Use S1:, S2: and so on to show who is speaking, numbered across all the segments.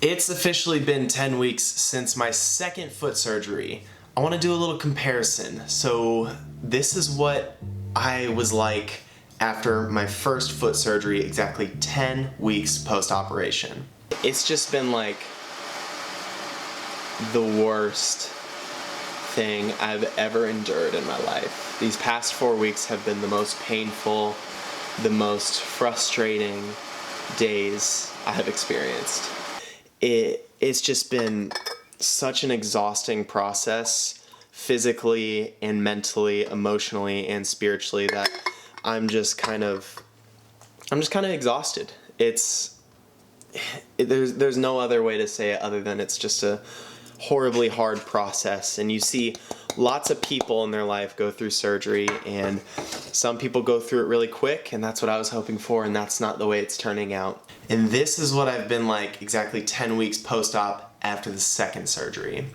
S1: It's officially been 10 weeks since my second foot surgery. I want to do a little comparison. So this is what I was like after my first foot surgery, exactly 10 weeks post-operation. It's just been like the worst thing I've ever endured in my life. These past 4 weeks have been the most painful, the most frustrating days I have experienced. It's just been such an exhausting process, physically and mentally, emotionally and spiritually, that I'm just kind of exhausted. There's no other way to say it other than it's just a horribly hard process. And you see lots of people in their life go through surgery, and some people go through it really quick, and that's what I was hoping for, and that's not the way it's turning out. And this is what I've been like exactly 10 weeks post-op after the second surgery.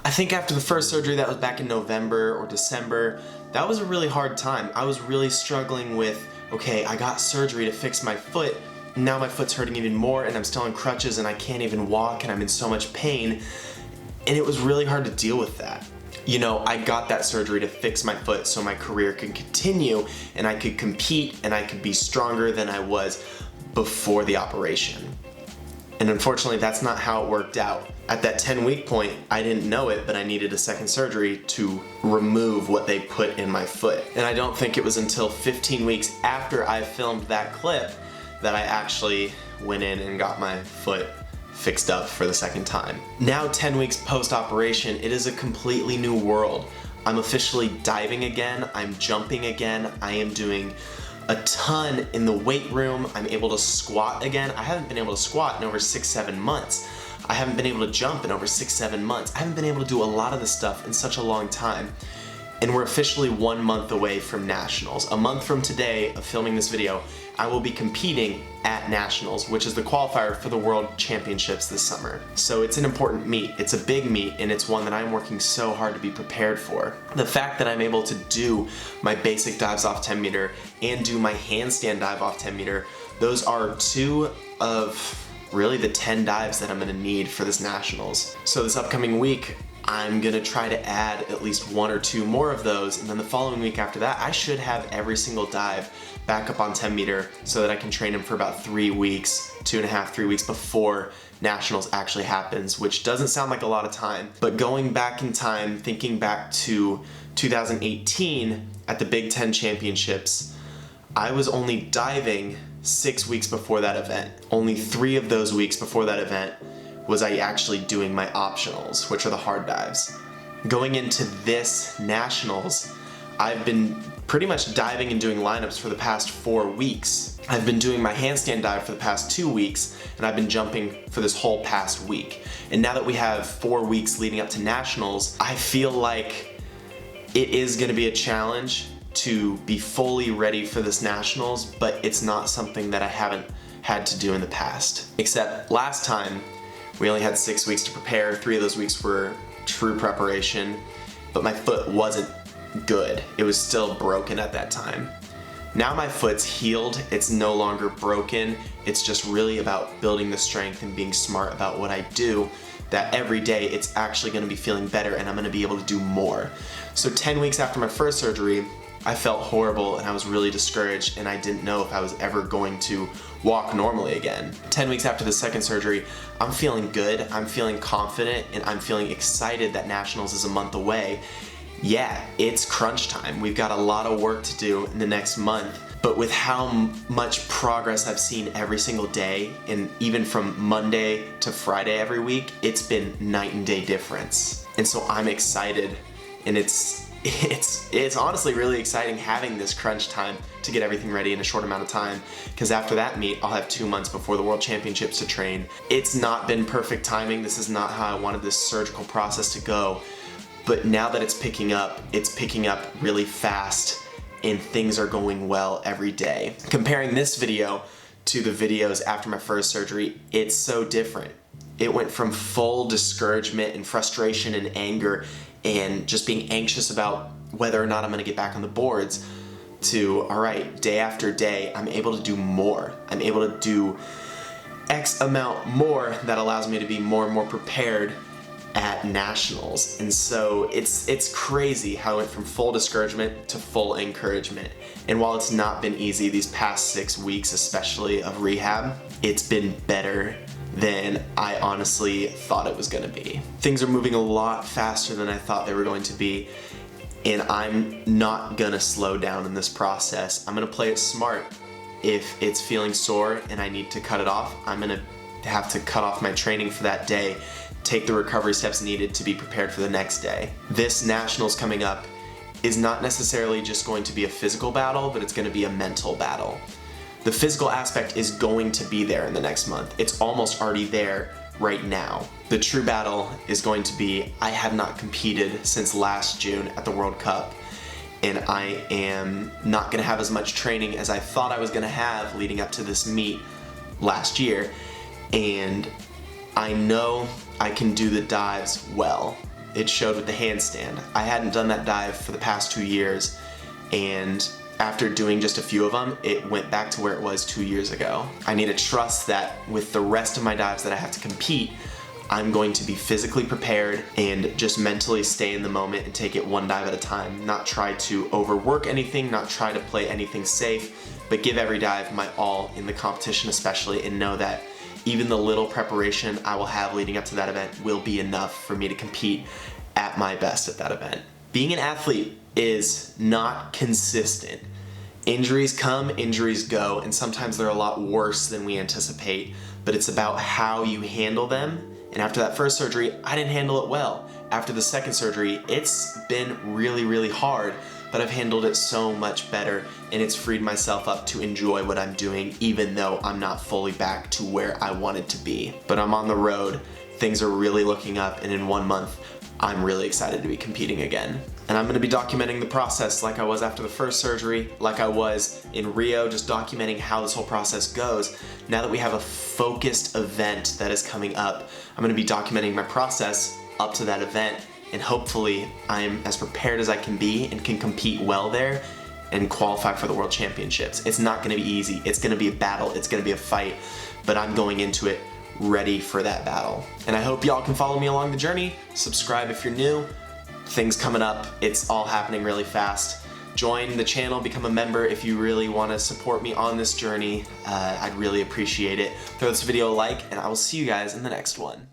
S1: I think after the first surgery, that was back in November or December, that was a really hard time. I was really struggling with, okay, I got surgery to fix my foot, now my foot's hurting even more and I'm still on crutches and I can't even walk and I'm in so much pain, and it was really hard to deal with that. You know, I got that surgery to fix my foot so my career could continue and I could compete and I could be stronger than I was before the operation. And unfortunately, that's not how it worked out. At that 10-week point, I didn't know it, but I needed a second surgery to remove what they put in my foot. And I don't think it was until 15 weeks after I filmed that clip that I actually went in and got my foot fixed up for the second time. Now, 10 weeks post-operation, it is a completely new world. I'm officially diving again, I'm jumping again, I am doing a ton in the weight room. I'm able to squat again. I haven't been able to squat in over 6-7 months. I haven't been able to jump in over 6-7 months. I haven't been able to do a lot of this stuff in such a long time. And we're officially 1 month away from Nationals. A month from today of filming this video, I will be competing at Nationals, which is the qualifier for the World Championships this summer. So it's an important meet, it's a big meet, and it's one that I'm working so hard to be prepared for. The fact that I'm able to do my basic dives off 10 meter and do my handstand dive off 10 meter, those are 2 of really the 10 dives that I'm gonna need for this Nationals. So this upcoming week, I'm gonna try to add at least 1 or 2 more of those, and then the following week after that, I should have every single dive back up on 10 meter so that I can train them for about 3 weeks, 2.5, 3 weeks before Nationals actually happens, which doesn't sound like a lot of time. But going back in time, thinking back to 2018 at the Big Ten Championships, I was only diving 6 weeks before that event. Only 3 of those weeks before that event was I actually doing my optionals, which are the hard dives. Going into this Nationals, I've been pretty much diving and doing lineups for the past 4 weeks. I've been doing my handstand dive for the past 2 weeks, and I've been jumping for this whole past week. And now that we have 4 weeks leading up to Nationals, I feel like it is gonna be a challenge to be fully ready for this Nationals, but it's not something that I haven't had to do in the past. Except last time, we only had 6 weeks to prepare. 3 of those weeks were true preparation, but my foot wasn't good. It was still broken at that time. Now my foot's healed, it's no longer broken. It's just really about building the strength and being smart about what I do, that every day it's actually gonna be feeling better and I'm gonna be able to do more. So 10 weeks after my first surgery, I felt horrible and I was really discouraged and I didn't know if I was ever going to walk normally again. 10 weeks after the second surgery, I'm feeling good, I'm feeling confident, and I'm feeling excited that Nationals is a month away. Yeah, it's crunch time. We've got a lot of work to do in the next month, but with how much progress I've seen every single day, and even from Monday to Friday every week, it's been night and day difference. And so I'm excited, and it's it's honestly really exciting having this crunch time to get everything ready in a short amount of time, because after that meet, I'll have 2 months before the World Championships to train. It's not been perfect timing. This is not how I wanted this surgical process to go, but now that it's picking up really fast, and things are going well every day. Comparing this video to the videos after my first surgery, it's so different. It went from full discouragement and frustration and anger and just being anxious about whether or not I'm gonna get back on the boards to, all right, day after day, I'm able to do more. I'm able to do X amount more that allows me to be more and more prepared at nationals. And so it's crazy how I went from full discouragement to full encouragement. And while it's not been easy these past 6 weeks, especially of rehab, it's been better than I honestly thought it was gonna be. Things are moving a lot faster than I thought they were going to be, and I'm not gonna slow down in this process. I'm gonna play it smart. If it's feeling sore and I need to cut it off, I'm gonna have to cut off my training for that day, take the recovery steps needed to be prepared for the next day. This nationals coming up is not necessarily just going to be a physical battle, but it's gonna be a mental battle. The physical aspect is going to be there in the next month. It's almost already there right now. The true battle is going to be, I have not competed since last June at the World Cup, and I am not gonna have as much training as I thought I was gonna have leading up to this meet last year, and I know I can do the dives well. It showed with the handstand. I hadn't done that dive for the past 2 years, and after doing just a few of them, it went back to where it was 2 years ago. I need to trust that with the rest of my dives that I have to compete, I'm going to be physically prepared and just mentally stay in the moment and take it one dive at a time. Not try to overwork anything, not try to play anything safe, but give every dive my all in the competition especially, and know that even the little preparation I will have leading up to that event will be enough for me to compete at my best at that event. Being an athlete is not consistent. Injuries come, injuries go, and sometimes they're a lot worse than we anticipate, but it's about how you handle them. And after that first surgery, I didn't handle it well. After the second surgery, it's been really, really hard, but I've handled it so much better, and it's freed myself up to enjoy what I'm doing, even though I'm not fully back to where I wanted to be. But I'm on the road, things are really looking up, and in 1 month, I'm really excited to be competing again. And I'm gonna be documenting the process like I was after the first surgery, like I was in Rio, just documenting how this whole process goes. Now that we have a focused event that is coming up, I'm gonna be documenting my process up to that event, and hopefully I'm as prepared as I can be and can compete well there and qualify for the World Championships. It's not gonna be easy, it's gonna be a battle, it's gonna be a fight, but I'm going into it ready for that battle. And I hope y'all can follow me along the journey. Subscribe if you're new. Things coming up, it's all happening really fast. Join the channel, become a member if you really want to support me on this journey. I'd really appreciate it. Throw this video a like, and I will see you guys in the next one.